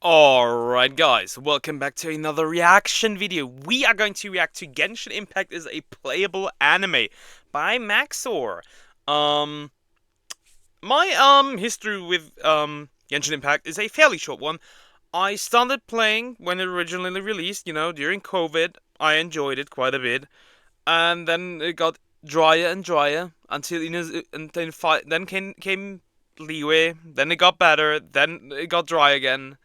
Alright guys, welcome back to another reaction video. We are going to react to Genshin Impact is a Playable Anime by MaxOr. My history with Genshin Impact is a fairly short one. I started playing when it originally released, during COVID. I enjoyed it quite a bit. And then it got drier and drier until then came Liyue, then it got better, then it got dry again.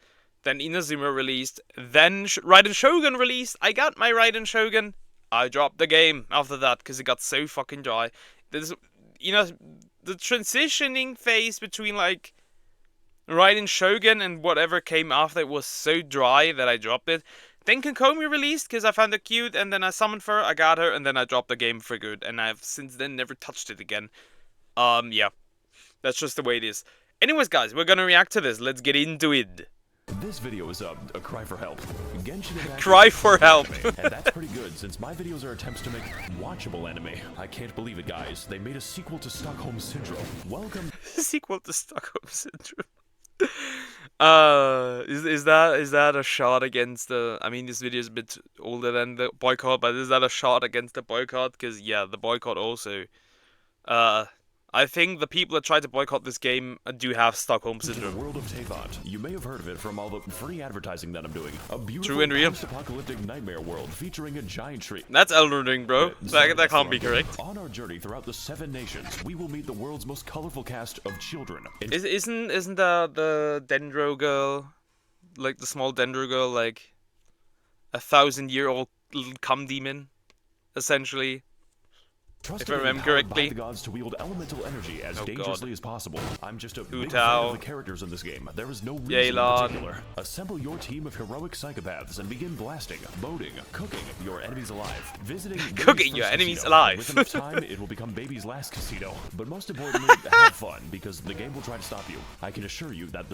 Then Inazuma released. Then Raiden Shogun released. I got my Raiden Shogun. I dropped the game after that because it got so fucking dry. There's, the transitioning phase between like Raiden Shogun and whatever came after it was so dry that I dropped it. Then Konkomi released because I found her cute, and then I summoned her, I got her, and then I dropped the game for good. And I've since then never touched it again. Yeah. That's just the way it is. Anyways, guys, we're gonna react to this. Let's get into it. This video is a cry for help. Genshin Impact cry for help. And that's pretty good, since my videos are attempts to make watchable anime. I can't believe it, guys. They made a sequel to Stockholm Syndrome. Welcome. Sequel to Stockholm Syndrome. Is that a shot against the? I mean, this video is a bit older than the boycott, but is that a shot against the boycott? Because yeah, the boycott also. I think the people that tried to boycott this game do have Stockholm Syndrome. The world of Teyvat. You may have heard of it from all the free advertising that I'm doing. A beautiful True and real. post-apocalyptic nightmare world featuring a giant tree. That's Elden Ring, bro. That can't be correct. On our journey throughout the 7 nations, we will meet the world's most colorful cast of children. Isn't the Dendro girl, like the small Dendro girl, like 1,000-year-old cum demon, essentially? If I remember correctly. The gods to wield elemental energy as dangerously as possible. I'm just a big fan of the characters in this game. There is no reason in particular. Assemble your team of heroic psychopaths and begin blasting, boating, cooking your enemies alive. Visiting cooking your enemies alive. With enough time, it will become baby's last casino. But most importantly, have fun, because the game will try to stop you. I can assure you that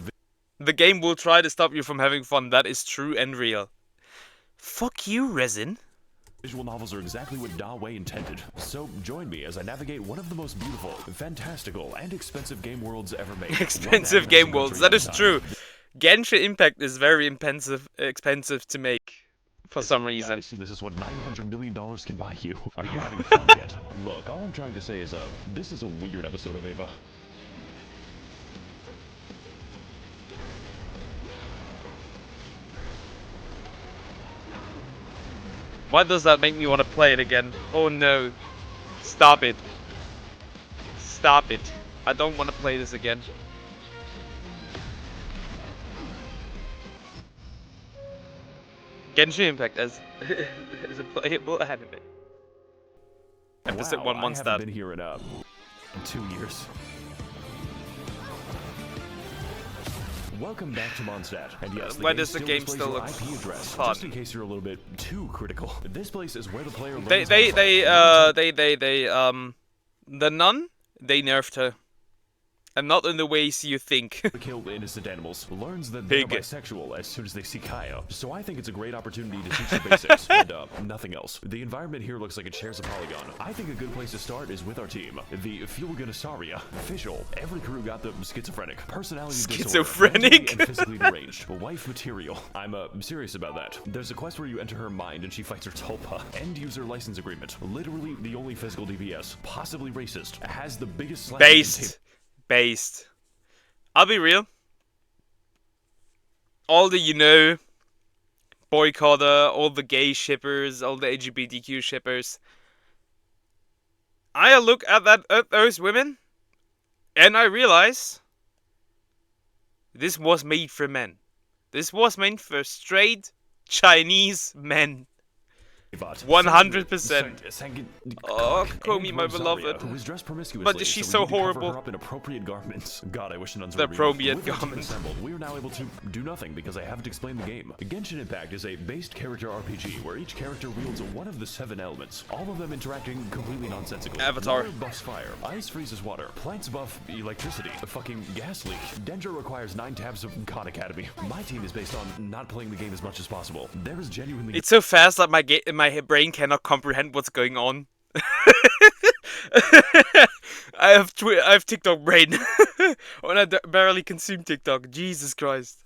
the game will try to stop you from having fun. That is true and real. Fuck you, Resin. Visual novels are exactly what Dawei intended. So join me as I navigate one of the most beautiful, fantastical, and expensive game worlds ever made. Expensive game worlds, that is true. Genshin Impact is very expensive to make, for some reason. Guys, this is what $900 million can buy you. Are you having fun yet? Look, all I'm trying to say is, this is a weird episode of Ava. Why does that make me want to play it again? Oh no. Stop it. Stop it. I don't want to play this again. Genshin Impact as a playable anime. Episode 1 Mondstadt. I haven't been here in 2 years. Welcome back to Mondstadt, and yes, why does the game still look IP address, fun? just in case you're a little bit too critical. This place is where the player learns the nun, they nerfed her. And not in the ways you think. Kill innocent animals, learns that they're bisexual as soon as they see Kaya. So I think it's a great opportunity to teach the basics, and nothing else. The environment here looks like it shares a polygon. I think a good place to start is with our team. The Fulganassaria. Official. Every crew got the schizophrenic. Personality schizophrenic? And physically deranged. Wife material. I'm serious about that. There's a quest where you enter her mind and she fights her tulpa. End user license agreement. Literally the only physical DPS. Possibly racist. Has the biggest slash. Based. I'll be real. All the, boycotter, all the gay shippers, all the LGBTQ shippers. I look at those women, and I realize this was made for men. This was meant for straight Chinese men. 100%. Oh, Komi, my beloved. Who is dressed promiscuously, but she's so horrible. Her up in appropriate garments. God, I wish nuns were real. Appropriate garments. We are now able to do nothing because I haven't explained the game. Genshin Impact is a based character RPG where each character wields one of the 7 elements, all of them interacting completely nonsensically. Avatar. Water buffs fire, ice freezes water, plants buff electricity, a fucking gas leak. Dendro requires 9 tabs of Khan Academy. My team is based on not playing the game as much as possible. There is genuinely. It's so fast that my brain cannot comprehend what's going on. I have TikTok brain when I barely consume TikTok. Jesus Christ.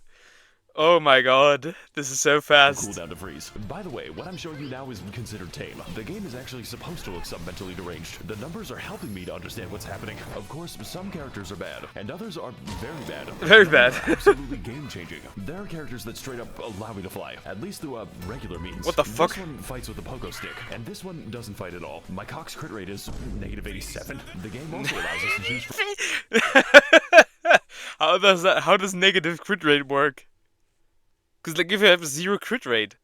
Oh my god, this is so fast. Cooldown to freeze. By the way, what I'm showing you now is considered tame. The game is actually supposed to look mentally deranged. The numbers are helping me to understand what's happening. Of course, some characters are bad, and others are very bad. Very bad. Absolutely game-changing. There are characters that straight up allow me to fly, at least through regular means. What the fuck? This one fights with a pogo stick, and this one doesn't fight at all. My cock's crit rate is -87. The game also allows us to choose How does negative crit rate work? Because like if you have 0 crit rate,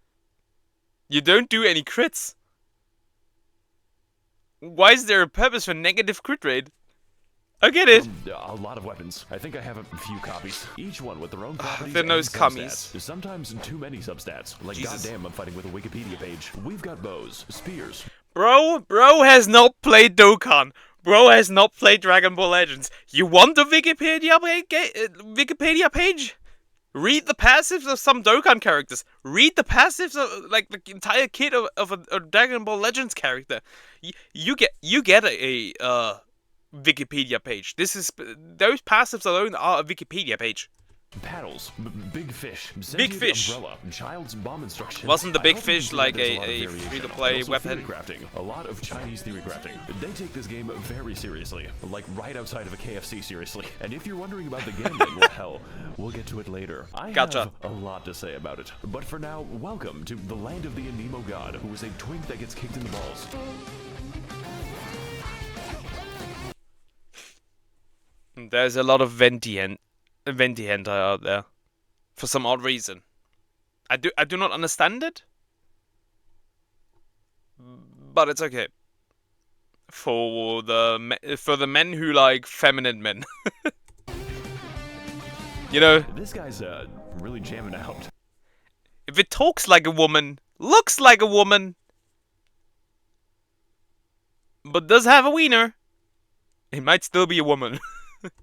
you don't do any crits. Why is there a purpose for negative crit rate? I get it. A lot of weapons. I think I have a few copies, each one with their own properties They're and those substats. cummies. Sometimes too many substats. Like, Jesus. goddamn, I'm fighting with a Wikipedia page. We've got bows, spears. Bro has not played Dokkan. Bro has not played Dragon Ball Legends. You want the Wikipedia page? Read the passives of some Dokkan characters. Read the passives of like the entire kit of a Dragon Ball Legends character. You get a Wikipedia page. Those passives alone are a Wikipedia page. Paddles, big fish, Big fish. umbrella, child's bomb instructions. Wasn't the I big hope fish you like there's a lot of variation. free-to-play Also weapon? theory crafting. A lot of Chinese theory crafting. They take this game very seriously, like right outside of a KFC seriously. And if you're wondering about the gambling, well, hell, we'll get to it later. I Gotcha. have a lot to say about it. But for now, welcome to the land of the Anemo god, who is a twink that gets kicked in the balls. There's a lot of venti hentai out there, for some odd reason. I do not understand it, but it's okay. For the men who like feminine men, you know. This guy's really jamming out. If it talks like a woman, looks like a woman, but does have a wiener, it might still be a woman.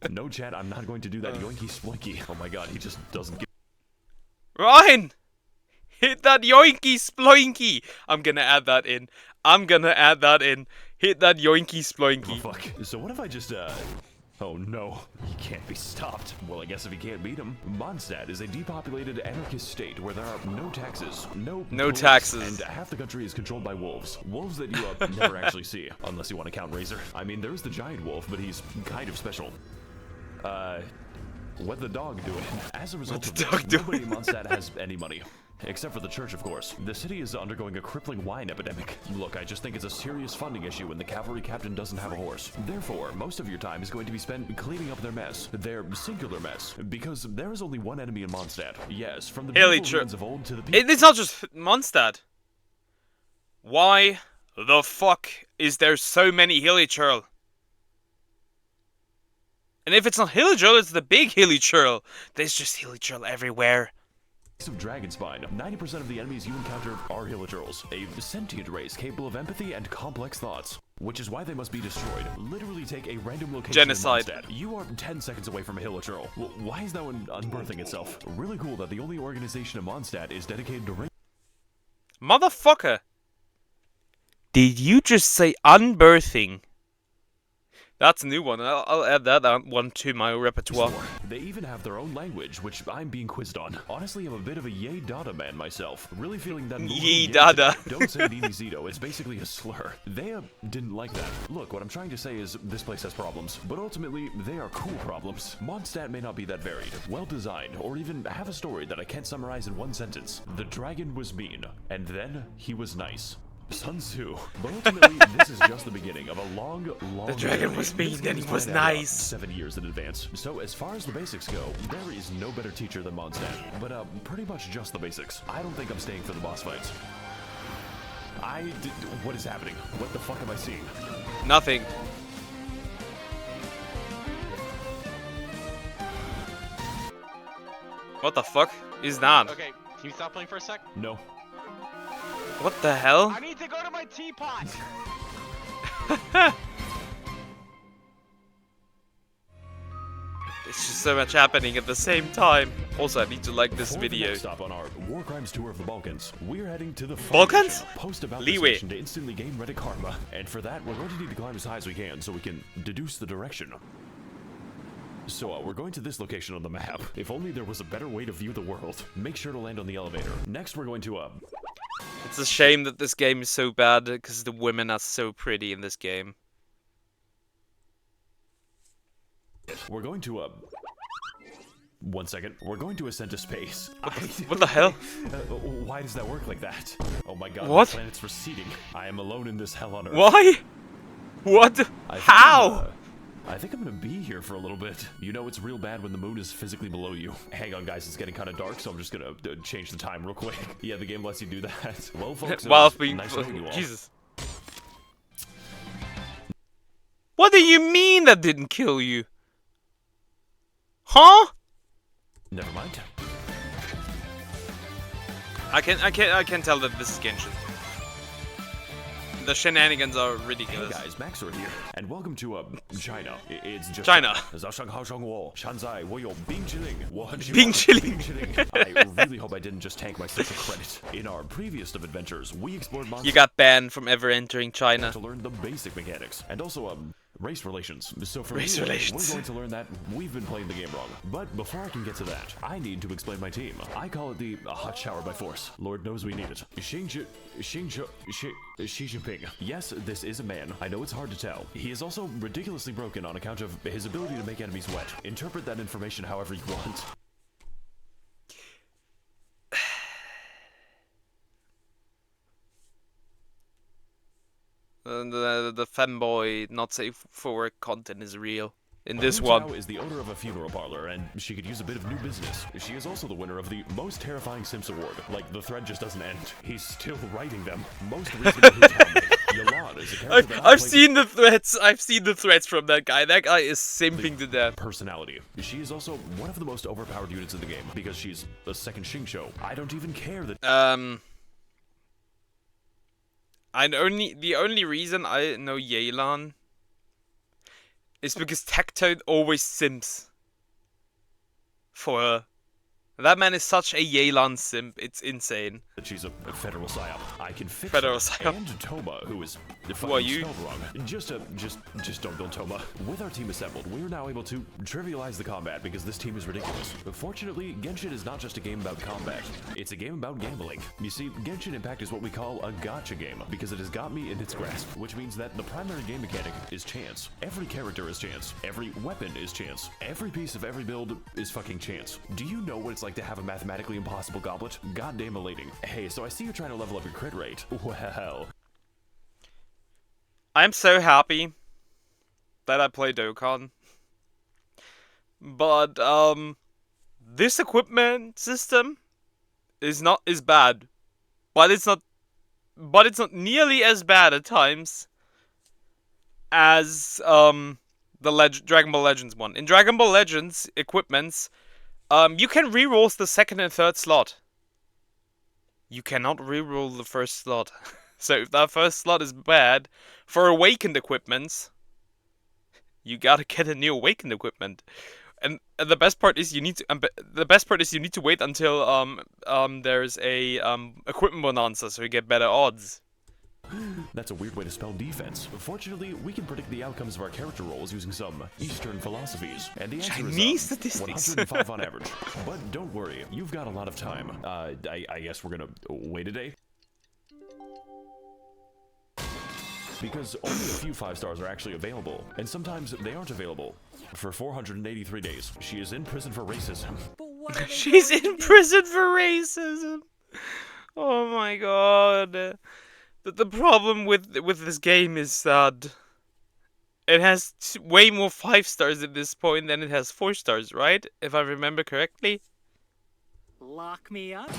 No, chat, I'm not going to do that yoinky splinky. Oh my god, he just doesn't give. Ryan! Hit that yoinky sploinky! I'm gonna add that in. Hit that yoinky sploinky. Oh, fuck. So what if I just, Oh no, he can't be stopped. Well, I guess if he can't beat him. Mondstadt is a depopulated anarchist state where there are no taxes, no police, taxes. and half the country is controlled by wolves. Wolves that you never actually see, unless you want to count Razor. I mean, there's the giant wolf, but he's kind of special. What the dog doing? As a result of this, nobody in Mondstadt has any money. Except for the church, of course. The city is undergoing a crippling wine epidemic. Look, I just think it's a serious funding issue when the cavalry captain doesn't have a horse. Therefore, most of your time is going to be spent cleaning up their mess. Their singular mess. Because there is only one enemy in Mondstadt. Yes, from the beautiful ruins of old to the people. It's not just Mondstadt. Why the fuck is there so many hilly churl? And if it's not hilly churl, it's the big hilly churl. There's just hilly churl everywhere. Of dragon spine, 90% of the enemies you encounter are hilichurls, a sentient race capable of empathy and complex thoughts, which is why they must be destroyed. Literally take a random location Genocide. in Mondstadt. You are 10 seconds away from a hilichurl. Why is that one unbirthing itself? Really cool that the only organization in Mondstadt is dedicated to Motherfucker! Did you just say unbirthing? That's a new one. I'll add that one to my repertoire. They even have their own language, which I'm being quizzed on. Honestly, I'm a bit of a yay dada man myself. Really feeling that Yay dada. Don't say Nini Zito, it's basically a slur. They didn't like that. Look, what I'm trying to say is this place has problems, but ultimately, they are cool problems. Mondstadt may not be that varied, well-designed, or even have a story that I can't summarize in one sentence. The dragon was mean, and then he was nice. Sun Tzu. But ultimately, this is just the beginning of a long The dragon journey. was mean This and game he is was planned out nice. 7 years in advance. So as far as the basics go, there is no better teacher than Mondstadt. But pretty much just the basics. I don't think I'm staying for the boss fights. What is happening? What the fuck am I seeing? Nothing. What the fuck is that? Okay, can you stop playing for a sec? No. What the hell? I need to go to my teapot! It's just so much happening at the same time. Also, I need to like this For the video. next stop on our War Crimes tour of the Balkans, we're heading to the Balkans? Post about Liyue. this mission to instantly gain Reddit karma, and for that, we're going to need to climb as high as we can so we can deduce the direction. So we're going to this location on the map. If only there was a better way to view the world. Make sure to land on the elevator. Next, we're going to It's a shame that this game is so bad because the women are so pretty in this game. We're going to 1 second. We're going to ascend to space. What the hell? Why does that work like that? Oh my god, What? the planet's receding. I am alone in this hell on Earth. Why? What? How? I think I'm gonna be here for a little bit. You know it's real bad when the moon is physically below you. Hang on guys, it's getting kind of dark, so I'm just gonna change the time real quick. Yeah, the game lets you do that. Well folks, Well, nice knowing you all. Jesus. What do you mean that didn't kill you? Huh? Never mind. I can tell that this is Genshin. The shenanigans are ridiculous. Hey guys, MaxOr here, and welcome to China. It's just China. Bing chilling. I really hope I didn't just tank my social credit. In our previous of adventures, we explored Mondstadt You got banned from ever entering China. to learn the basic mechanics, and also race relations. So for Race me, relations. we're going to learn that we've been playing the game wrong. But before I can get to that, I need to explain my team. I call it the hot shower by force. Lord knows we need it. Xi Jinping. Yes, this is a man. I know it's hard to tell. He is also ridiculously broken on account of his ability to make enemies wet. Interpret that information however you want. The femboy not safe for work content is real in this Hu one. Tao is the owner of a funeral parlor, and she could use a bit of new business. She is also the winner of the Most Terrifying Sims Award. Like, the thread just doesn't end. He's still writing them. Most recently, Hu Tao. Yolad is a character that I've played seen the threats. I've seen the threats from that guy. That guy is simping to death. personality. She is also one of the most overpowered units in the game because she's a second Xingqiu. I don't even care that The only reason I know Yelan is because Tectone always sims for her. That man is such a Yelan simp, it's insane. she's a federal psyop. I can fix Federal her. psyop. And Toma, who is Who are you? spelled wrong. Just don't build Toma. With our team assembled, we are now able to trivialize the combat because this team is ridiculous. Fortunately, Genshin is not just a game about combat. It's a game about gambling. You see, Genshin Impact is what we call a gacha game because it has got me in its grasp, which means that the primary game mechanic is chance. Every character is chance. Every weapon is chance. Every piece of every build is fucking chance. Do you know what it's like to have a mathematically impossible goblet? Goddamn elating. Hey, so I see you're trying to level up your crit rate. Well, I'm so happy that I play Dokkan. But this equipment system is bad. But it's not nearly as bad at times as the Dragon Ball Legends one. In Dragon Ball Legends equipments, you can reroll the second and third slot. You cannot reroll the first slot. So if that first slot is bad, for awakened equipments, you gotta get a new awakened equipment. And the best part is you need to wait until there's a equipment bonanza, so you get better odds. that's a weird way to spell defense. Fortunately, we can predict the outcomes of our character roles using some Eastern philosophies. And the answer Chinese is statistics. 105 on average. But don't worry, you've got a lot of time. I guess we're gonna wait a day. Because only a few 5 stars are actually available, and sometimes they aren't available. For 483 days, she is in prison for racism. She's in prison for racism. Oh my god. The problem with this game is that it has way more 5 stars at this point than it has 4 stars, right? If I remember correctly. Lock me up.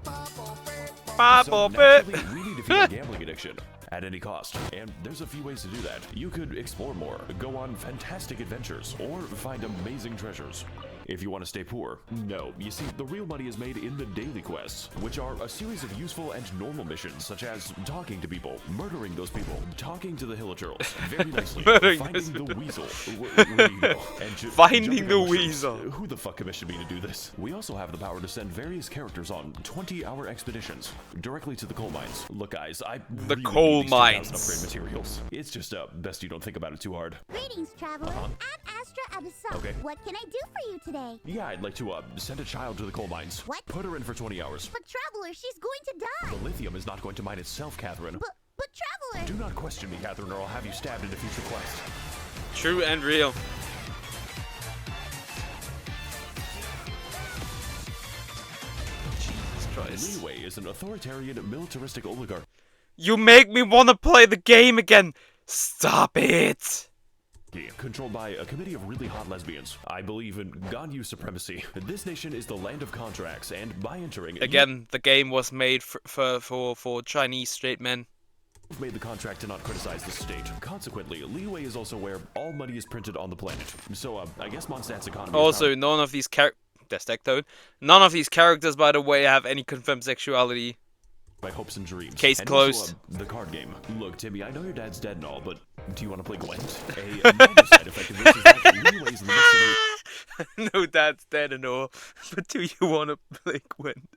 So naturally, we need to feed our gambling addiction at any cost. And there's a few ways to do that. You could explore more, go on fantastic adventures, or find amazing treasures. if you want to stay poor. No, you see, the real money is made in the daily quests, which are a series of useful and normal missions, such as talking to people, murdering those people, talking to the Hilichurls, very nicely, Murdering finding those the weasel, where do you go? And Finding jumping the on ships. weasel. Who the fuck commissioned me to do this? We also have the power to send various characters on 20-hour expeditions directly to the coal mines. Look, guys, I The really coal need these 2,000 mines. upgrade materials. It's just best you don't think about it too hard. Greetings, traveler. I'm Astra Abyssal. Okay. What can I do for you today? Yeah, I'd like to send a child to the coal mines. What? Put her in for 20 hours. But traveler, she's going to die. The lithium is not going to mine itself, Catherine. But traveler. Do not question me, Catherine, or I'll have you stabbed in a future quest. True and real. Jesus Christ. Liyue is an authoritarian, militaristic oligarch. You make me want to play the game again. Stop it. Controlled by a committee of really hot lesbians. I believe in Ganyu supremacy. This nation is the land of contracts, and by entering, Again, the game was made for Chinese straight men. you've made the contract to not criticize the state. Consequently, Liyue is also where all money is printed on the planet. So, I guess Mondstadt's economy. Also, none of these None of these characters, by the way, have any confirmed sexuality. My hopes and dreams. Case and closed. Also, the card game. Look, Timmy, I know your dad's dead and all, but do you want to play Gwent? A minor side effect of this is that Liyue's in the midst of No, dad's dead and all. But do you want to play Gwent?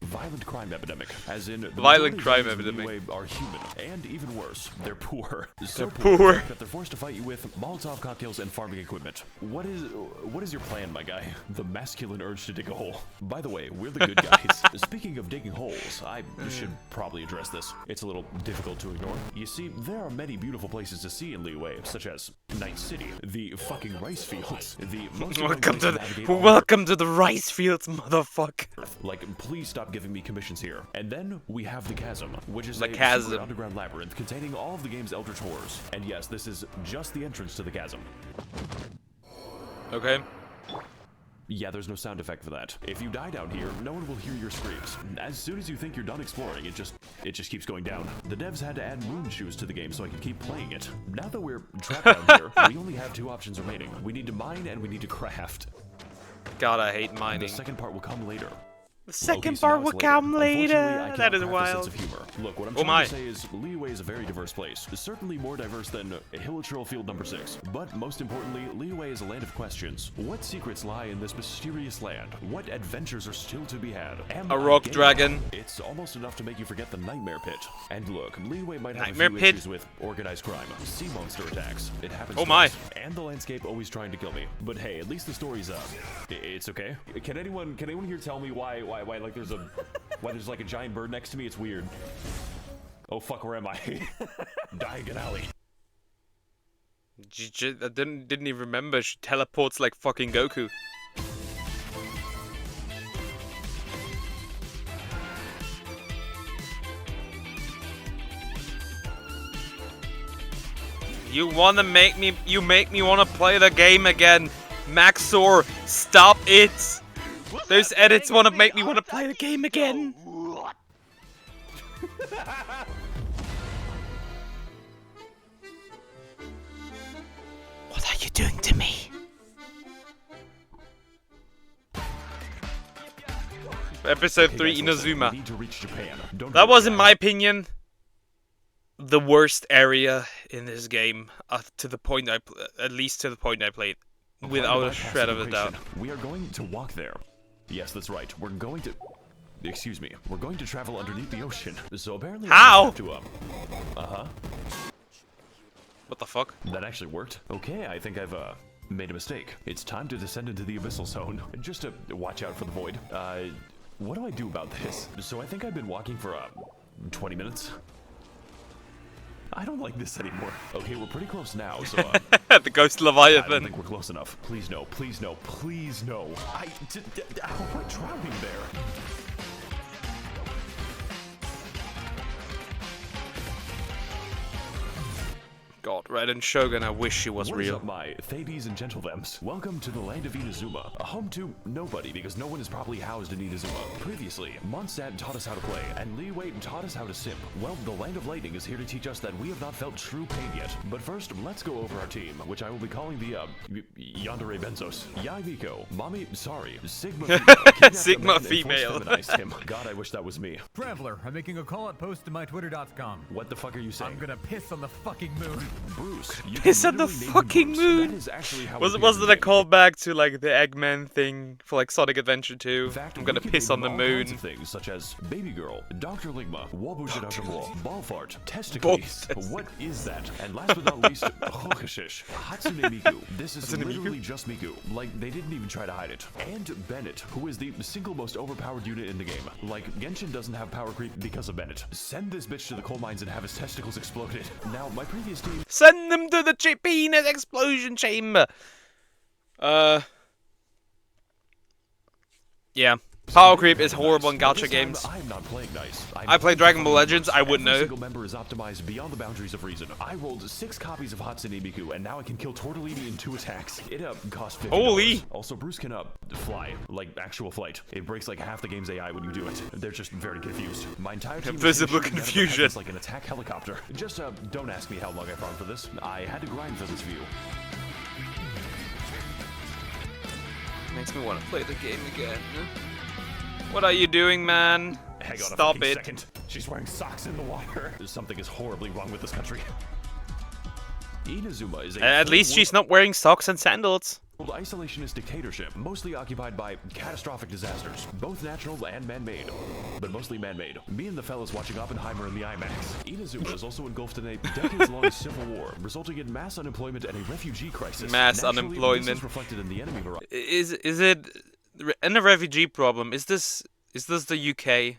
violent crime epidemic, as in the Violent majority of crime those in epidemic. Liyue are human, and even worse, they're poor. So They're poor. that they're forced to fight you with Molotov cocktails and farming equipment. What is your plan, my guy? The masculine urge to dig a hole. By the way, we're the good guys. Speaking of digging holes, I should probably address this. It's a little difficult to ignore. You see, there are many beautiful places to see in Liyue, such as Night City, the fucking rice fields, the most Welcome to navigate all welcome to the rice fields, motherfucker. Earth. Like, please stop giving me commissions here. And then we have the Chasm, which is The a Chasm. secret underground labyrinth containing all of the game's eldritch horrors. And yes, this is just the entrance to the Chasm. Okay. Yeah, there's no sound effect for that. If you die down here, no one will hear your screams. As soon as you think you're done exploring, it just keeps going down. The devs had to add moon shoes to the game so I could keep playing it. Now that we're trapped down here, we only have two options remaining. We need to mine and we need to craft. God, I hate The mining. second part will come later. The second Okay, so part now will it's come Unfortunately, I later. cannot That is craft a wild. sense of humor. Look, what I'm Oh trying my. to say is Liyue is a very diverse place. Certainly more diverse than Hilichurl Field number 6. But most importantly, Liyue is a land of questions. What secrets lie in this mysterious land? What adventures are still to be had? Am A I rock gay? dragon. It's almost enough to make you forget the Nightmare Pit. And look, Liyue might have Nightmare a few Pit? issues with organized crime, sea monster attacks. It happens Oh to my. us. And the landscape always trying to kill me. But hey, at least the story's up. It's okay. Can anyone here tell me why like there's a why there's like a giant bird next to me? It's weird. Oh fuck, where am I? Diagon Alley. I didn't even remember. She teleports like fucking Goku. You make me wanna play the game again. MaxOr, stop it! Those edits wanna make me wanna play the game again. What are you doing to me? Episode 3 Inazuma. We need to reach Japan. Don't That forget was, in my opinion, the worst area in this game. To the point at least to the point I played, without a shred of a doubt. We are going to walk there. Yes, that's right. We're going to. Excuse me. We're going to travel underneath the ocean. So apparently, How? I just have to, What the fuck? That actually worked. Okay, I think I've made a mistake. It's time to descend into the abyssal zone. Just to watch out for the void. What do I do about this? So I think I've been walking for 20 minutes. I don't like this anymore. Okay, we're pretty close now, so The Ghost I don't Leviathan. think we're close enough. Please no, please no, please no. How am I drowning there? God, Red and Shogun, I wish she was What is real. up, my Thades and Gentlethems? Welcome to the land of Inazuma, a home to nobody because no one is properly housed in Inazuma. Previously, Mondstadt taught us how to play, and Liyue taught us how to simp. Well, the land of lightning is here to teach us that we have not felt true pain yet. But first, let's go over our team, which I will be calling the, Yandere Benzos. Yai Miko, Mommy, sorry, Sigma Female. Sigma Female. Him. God, I wish that was me. Traveler, I'm making a call-out post to my twitter.com. What the fuck are you saying? I'm gonna piss on the fucking moon. Bruce, you Piss can on the literally name him fucking Bruce. moon. That is actually how Was it it a appears in callback to like the Eggman thing for like Sonic Adventure 2? In fact, I'm gonna we can piss name on the him all kinds moon. of things such as Baby Girl, Dr. Ligma, Wabushidakamo, Ballfart, Ball Testicles. test- What is that? And last but not least, Hokashish, Hatsune Miku. This is Hatsune Miku? literally just Miku. Like, they didn't even try to hide it. And Bennett, who is the single most overpowered unit in the game. Like, Genshin doesn't have power creep because of Bennett. Send this bitch to the coal mines and have his testicles exploded. Now, my previous team... Send them to the penis explosion chamber. Yeah. Power creep is horrible in gacha games. I'm not playing nice. I play Dragon Ball Legends, I wouldn't Every know. single member is optimized beyond the boundaries of reason. I rolled 6 copies of Hatsune Miku, and now I can kill Tortellini in 2 attacks. It costs $50. Holy. Also, Bruce can fly, like actual flight. It breaks like half the game's AI when you do it. They're just very confused. My entire team is Visible shooting together confusion. as like an attack helicopter. Just don't ask me how long I farmed for this. I had to grind for this view. Makes me want to play the game again. What are you doing, man? Hang on Stop a fucking it. second. She's wearing socks in the water. Something is horribly wrong with this country. Inazuma is a At least she's not wearing socks and sandals. isolationist dictatorship, mostly occupied by catastrophic disasters, both natural and man-made, but mostly man-made. Me and the fellas watching Oppenheimer in the IMAX. Inazuma is also engulfed in a decades-long civil war, resulting in mass unemployment and a refugee crisis. Mass Naturally, unemployment. This is reflected in the enemy variety. Is it in a refugee problem? Is this the UK?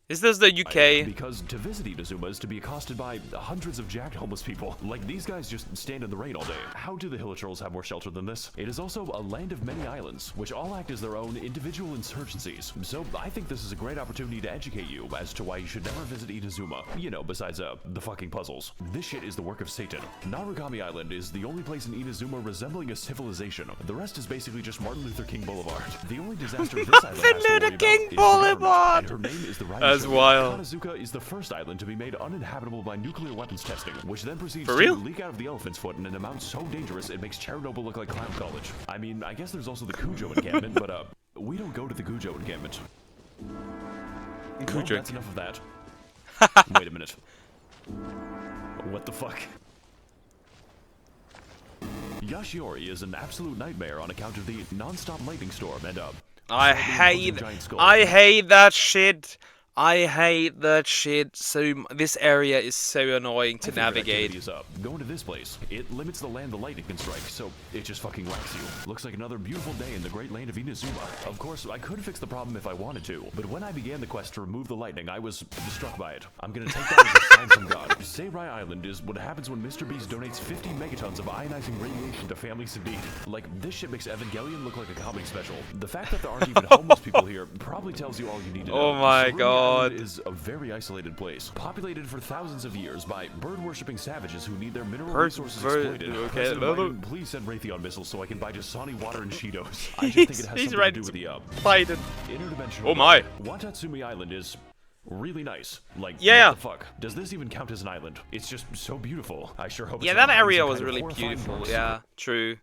Is this the UK? Because to visit Inazuma is to be accosted by hundreds of jacked homeless people. Like, these guys just stand in the rain all day. How do the Hilichurls have more shelter than this? It is also a land of many islands, which all act as their own individual insurgencies. So I think this is a great opportunity to educate you as to why you should never visit Inazuma. You know, besides the fucking puzzles. This shit is the work of Satan. Narukami Island is the only place in Inazuma resembling a civilization. The rest is basically just Martin Luther King Boulevard. The only disaster this island has to worry about King is the Boulevard! government, and her name is the Rising. That's wild. Kanazuka is the first island to be made uninhabitable by nuclear weapons testing, which then proceeds For to real? leak out of the elephant's foot in an amount so dangerous it makes Chernobyl look like clown college. I mean, I guess there's also the Cujo encampment, but we don't go to the Cujo encampment. Well, Cujo. that's enough of that. Wait a minute. What the fuck? Yashiori is an absolute nightmare on account of the non-stop lightning storm and I slightly hate imposing giant skull. that shit. I hate that shit. So this area is so annoying to My favorite navigate. activity is going to this place. It limits the land the lightning can strike, so it just fucking whacks you. Looks like another beautiful day in the great land of Inazuma. Of course, I could fix the problem if I wanted to, but when I began the quest to remove the lightning, I was struck by it. I'm gonna take that as a sign from God. Seirai Island is what happens when Mr. Beast donates 50 megatons of ionizing radiation to families in need. Like, this shit makes Evangelion look like a comedy special. The fact that there aren't even homeless people here probably tells you all you need to know. Oh my Sumeru God. Island is a very isolated place, populated for thousands of years by bird-worshipping savages who need their mineral resources exploited. Okay, President no. Biden, please send Raytheon missiles so I can buy Dasani water and Cheetos. I just think it has He's something ready to do with the Biden. interdimensional. Oh my. Watatsumi Island is really nice. Like, Yeah. what the fuck? Does this even count as an island? It's just so beautiful. I sure hope Yeah, it's not that area some was kind of really horrifying beautiful. monster. Yeah, true.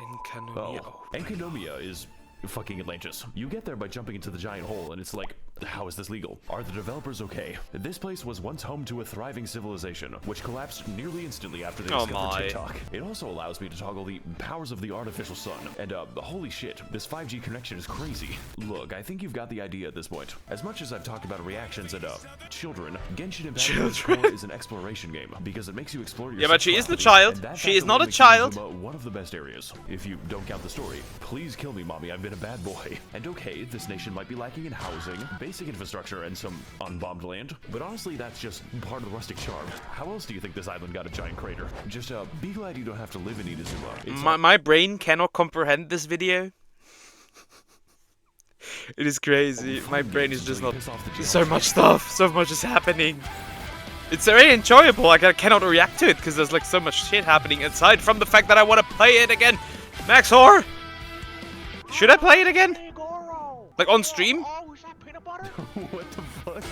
In Kanomia. Oh, Enkanomiya is fucking Atlantis. You get there by jumping into the giant hole, and it's like, how is this legal? Are the developers okay? This place was once home to a thriving civilization, which collapsed nearly instantly after they Oh discovered my. TikTok. It also allows me to toggle the powers of the artificial sun. And holy shit, this 5G connection is crazy. Look, I think you've got the idea at this point. As much as I've talked about reactions and children, Genshin Impact at its core is an exploration game because it makes you explore your Yeah, but she is the sexuality, child. and that She is fact not alone a makes child. Inazuma one of the best areas. If you don't count the story, please kill me, mommy. I've been a bad boy. And okay, this nation might be lacking in housing, basic infrastructure, and some unbombed land, but honestly, that's just part of the rustic charm. How else do you think this island got a giant crater? Just be glad you don't have to live in Inazuma. It's My brain cannot comprehend this video. It is crazy. My brain is just not. Piss off the So much stuff. So much is happening. It's very enjoyable. Like, I cannot react to it because there's like so much shit happening aside from the fact that I want to play it again. MaxOr! Should I play it again? Like on stream? Oh, is that peanut butter? What the fuck?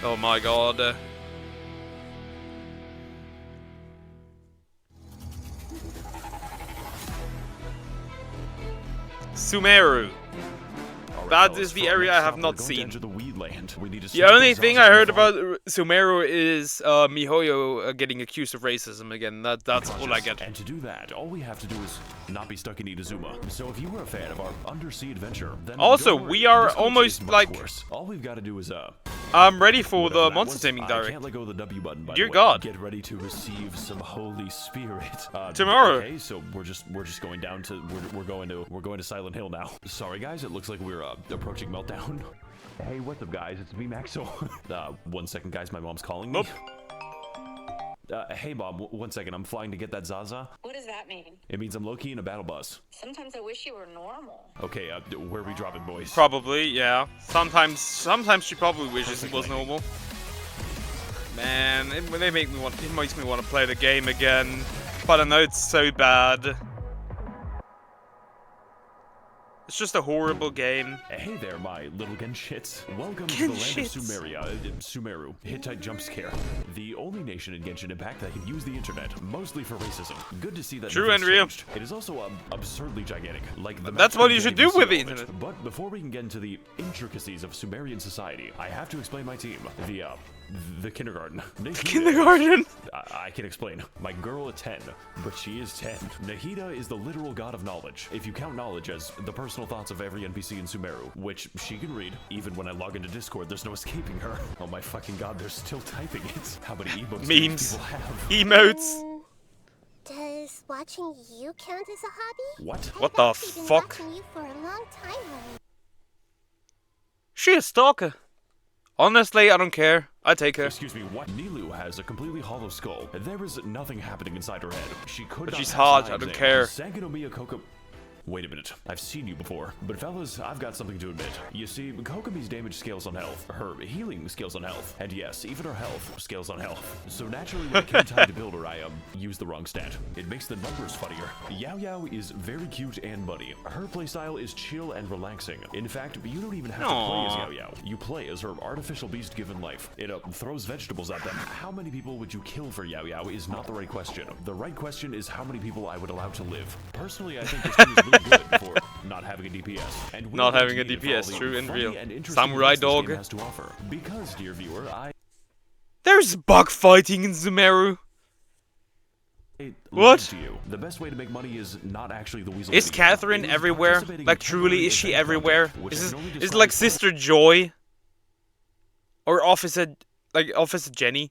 Oh my god. Sumeru. That is the area I have not seen. The only thing I heard about Sumeru is Mihoyo getting accused of racism again. That's all I get. And to do that, all we have to do is not be stuck in Inazuma. So if you were a fan of our undersea adventure, then Also, we are almost like all we've got to do is I'm ready for the that Monster was, Taming I Direct. can't let go of the W button, by Dear the way. God. Get ready to receive some Holy Spirit. Tomorrow. Okay, so we're just going down to we're going to Silent Hill now. Sorry guys, it looks like we're approaching meltdown. Hey, what's up guys? It's me, MaxOr. 1 second guys, my mom's calling me. Nope. Hey mom, 1 second. I'm flying to get that Zaza. What does that mean? It means I'm low-key in a battle bus. Sometimes I wish you were normal. Okay, where are we dropping, boys? Probably, yeah. Sometimes she probably wishes it was normal. Man, it makes me want to play the game again. But I know it's so bad. It's just a horrible game. Hey there, my little Genshits. Welcome to the land of Genshits. Sumeru. Hittite jump scare. The only nation in Genshin Impact that can use the internet, mostly for racism. Good to see that. True nothing's and real. changed. It is also absurdly gigantic. Like the That's map what you you should can't do even with see the all of it. internet. But before we can get into the intricacies of Sumerian society, I have to explain my team. The kindergarten. Kindergarten. I can explain. My girl is 10, but she is 10. Nahida is the literal god of knowledge. If you count knowledge as the personal thoughts of every NPC in Sumeru, which she can read. Even when I log into Discord, there's no escaping her. Oh my fucking god, they're still typing it. How many emotes do these Memes. people have? Emotes. Does watching you count as a hobby? What? What I've the actually been fuck? watching you for a long time already. She a stalker. Honestly, I don't care. I take her. Excuse me, what? Nilu has a completely hollow skull. There is nothing happening inside her head. She could But not she's pass hot, an I don't exam. care. Sangonomiya Koka... Wait a minute, I've seen you before. But fellas, I've got something to admit. You see, Kokomi's damage scales on health, her healing scales on health, and yes, even her health scales on health. So naturally, when it came time to build her, I used the wrong stat. It makes the numbers funnier. Yao Yao is very cute and bunny. Her playstyle is chill and relaxing. In fact, you don't even have to play as Yao Yao. You play as her artificial beast given life. It throws vegetables at them. How many people would you kill for Yao Yao is not the right question. The right question is how many people I would allow to live. Personally, I think this team is really good for not having a DPS. And Not having a DPS, true and real. Samurai dog. Has to offer. Because, dear viewer, There's bug fighting in Sumeru. What? What? To you. The best way to make money is not actually the weasel. Is Catherine everywhere? Like, truly, is she everywhere? Is it like Sister Joy? Or Officer Jenny?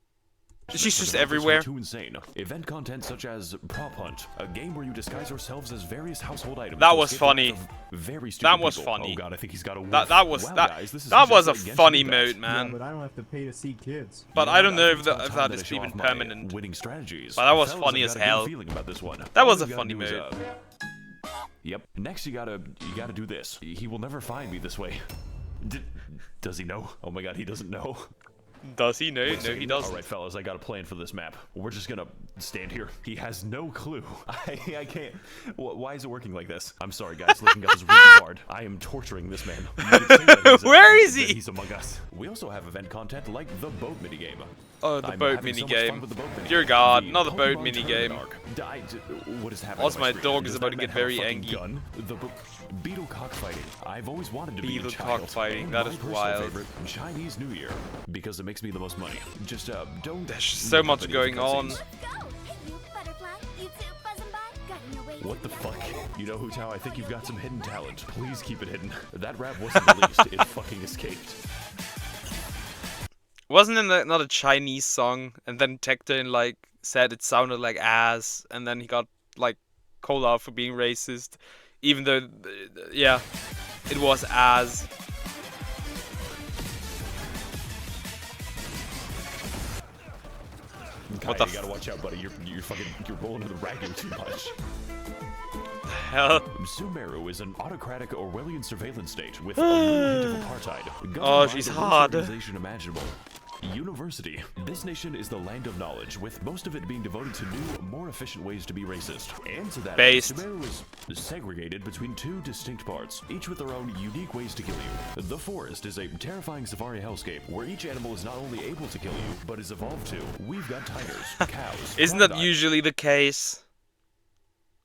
She's just everywhere. Too insane. Event content such as Prop Hunt, a game where you disguise yourselves as various household items. That to was escape funny. the wrath of very stupid That was people. funny. Oh god, I think he's got a wolf. That was wow, that guys, this is that was a just like Genshin funny Impact. mode, man. Yeah, but I don't have to pay to see kids. But I don't know think if it's that about is time to even show off my permanent. winning strategies. But that was Fellas, funny I've as got a good hell. feeling about this one. That All was you a gotta funny do is, mode. Yep. Next, you gotta do this. He will never find me this way. Does he know? Oh my god, he doesn't know. Does he know? No, he doesn't. Alright, fellas, I got a plan for this map. We're just gonna stand here. He has no clue. I can't. Why is it working like this? I'm sorry, guys. Looking up is really hard. I am torturing this man. You could say that Where is that he? He's among us. We also have event content like the boat minigame. Oh, the I'm boat having so much fun minigame. with the boat minigame. Dear God, The another boat Pokemon minigame. Tournament arc. What is happening? Also, on my screen? dog is Does about that to get man have a very fucking angry. gun? The beetle cockfighting. I've always wanted to be a Beetle child. cockfighting, And that my is personal wild. favorite, Chinese New Year, because it makes me the most money. Just don't. There's so look up much any of the going on. cutscenes. Go! Hey, you butterfly. You too, buzzing by. Got in your way. What the fuck? You know, Hutao, I think you've got some hidden talent. Please keep it hidden. That rap wasn't released. It fucking escaped. Wasn't it not a Chinese song? And then Tecton like said it sounded like ass, and then he got like called out for being racist, even though, yeah, it was ass. What the you gotta watch out, buddy. You're rolling to the ragging too much. Hell? Sumeru is an autocratic Orwellian surveillance state with a little hint of apartheid. Oh, she's hard. Organization imaginable. University. This nation is the land of knowledge, with most of it being devoted to new, more efficient ways to be racist. And to that end, Based. Sumeru is segregated between two distinct parts, each with their own unique ways to kill you. The forest is a terrifying safari hellscape, where each animal is not only able to kill you, but is evolved to. We've got tigers, cows, Isn't that crocodiles. usually the case?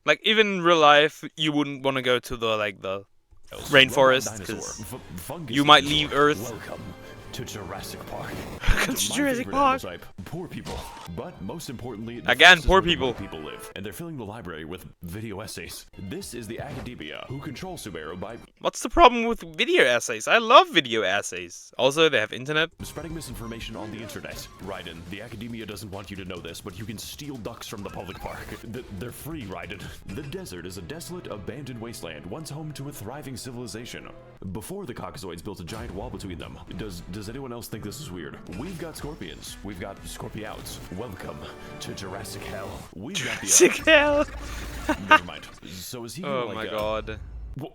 Like, even in real life, you wouldn't want to go to the rainforest, because you might leave Earth. Welcome to Jurassic Park. Welcome to My Jurassic favorite Park. animal type, poor people. But most importantly, the Again, forest is poor where the people. good people live, and they're filling the library with video essays. This is the academia who control Sumeru by What's the problem with video essays? I love video essays. Also, they have internet. spreading misinformation on the internet. Raiden, the academia doesn't want you to know this, but you can steal ducks from the public park. They're free, Raiden. The desert is a desolate, abandoned wasteland, once home to a thriving civilization. Before the Caucasoids built a giant wall between them. Does anyone else think this is weird? We've got scorpions. We've got scorpiouts. Welcome to Jurassic Hell. We've got the Sick hell. Never mind. So is he Oh like my a- god. Wha-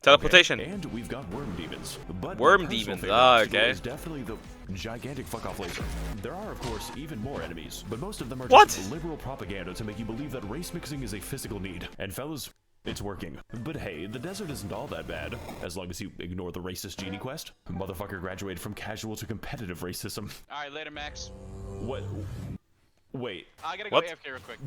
Teleportation. Okay, and we've got worm demons. But Worm my personal demons, favorite ah, obstacle okay. is definitely the gigantic fuck-off laser. There are, of course, even more enemies, but most of them are What? just liberal propaganda to make you believe that race mixing is a physical need. And fellas, it's working. But hey, the desert isn't all that bad, as long as you ignore the racist genie quest. Motherfucker graduated from casual to competitive racism. Alright, later, Max. What? Wait. I gotta go What? AFK real quick.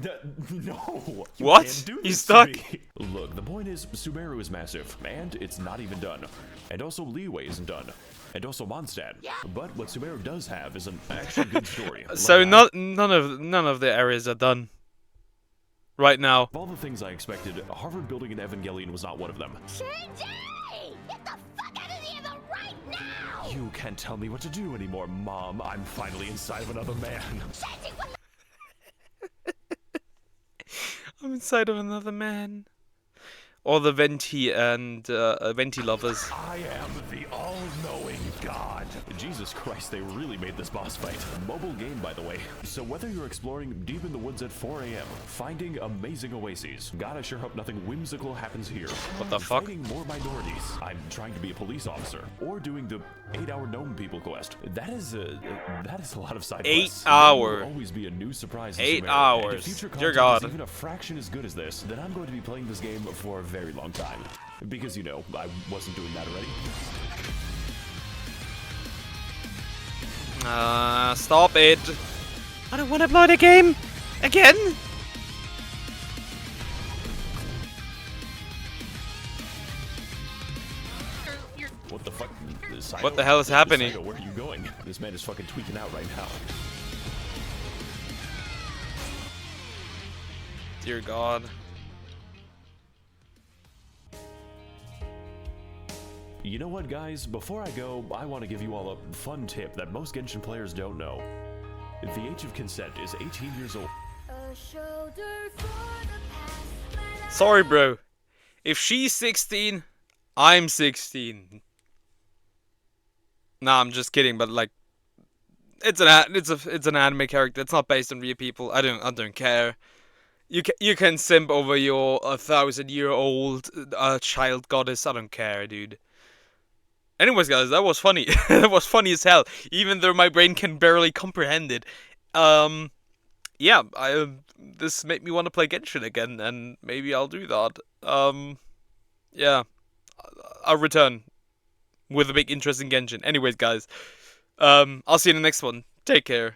No! You What? can't do He's this to stuck? me. Look, the point is, Sumeru is massive, and it's not even done. And also, Liyue isn't done. And also Mondstadt. But what Sumeru does have is an actually good story. So Like, none of the areas are done right now. of all the things I expected, Harvard building an Evangelion was not one of them. Shinji! Get the fuck out of the Eva right now! You can't tell me what to do anymore, Mom. I'm finally inside of another man. Shinji, what I'm inside of another man. Or the Venti and Venti lovers. I am the all-knowing God. Jesus Christ, they really made this boss fight. Mobile game, by the way. So whether you're exploring deep in the woods at 4 a.m., finding amazing oases, God, I sure hope nothing whimsical happens here. What the fuck? Fighting more minorities. I'm trying to be a police officer. Or doing the 8-hour gnome people quest. That is a lot of side 8 quests. There hour. will always be a new surprise in 8 Sumeru. And hours. if future Dear content God. is even a fraction as good as this, then I'm going to be playing this game for a very long time. Because, you know, I wasn't doing that already. Stop it. I don't want to play the game again. What the fuck? Saito? What the hell is happening? Saito, where are you going? This man is fucking tweaking out right now. Dear God. You know what, guys? Before I go, I want to give you all a fun tip that most Genshin players don't know. The age of consent is 18 years old. Sorry, bro. If she's 16, I'm 16. Nah, I'm just kidding. But like, it's an anime character. It's not based on real people. I don't care. You can simp over your 1,000-year-old child goddess. I don't care, dude. Anyways, guys, that was funny. That was funny as hell, even though my brain can barely comprehend it. Yeah, this made me want to play Genshin again, and maybe I'll do that. Yeah, I'll return with a big interest in Genshin. Anyways, guys, I'll see you in the next one. Take care.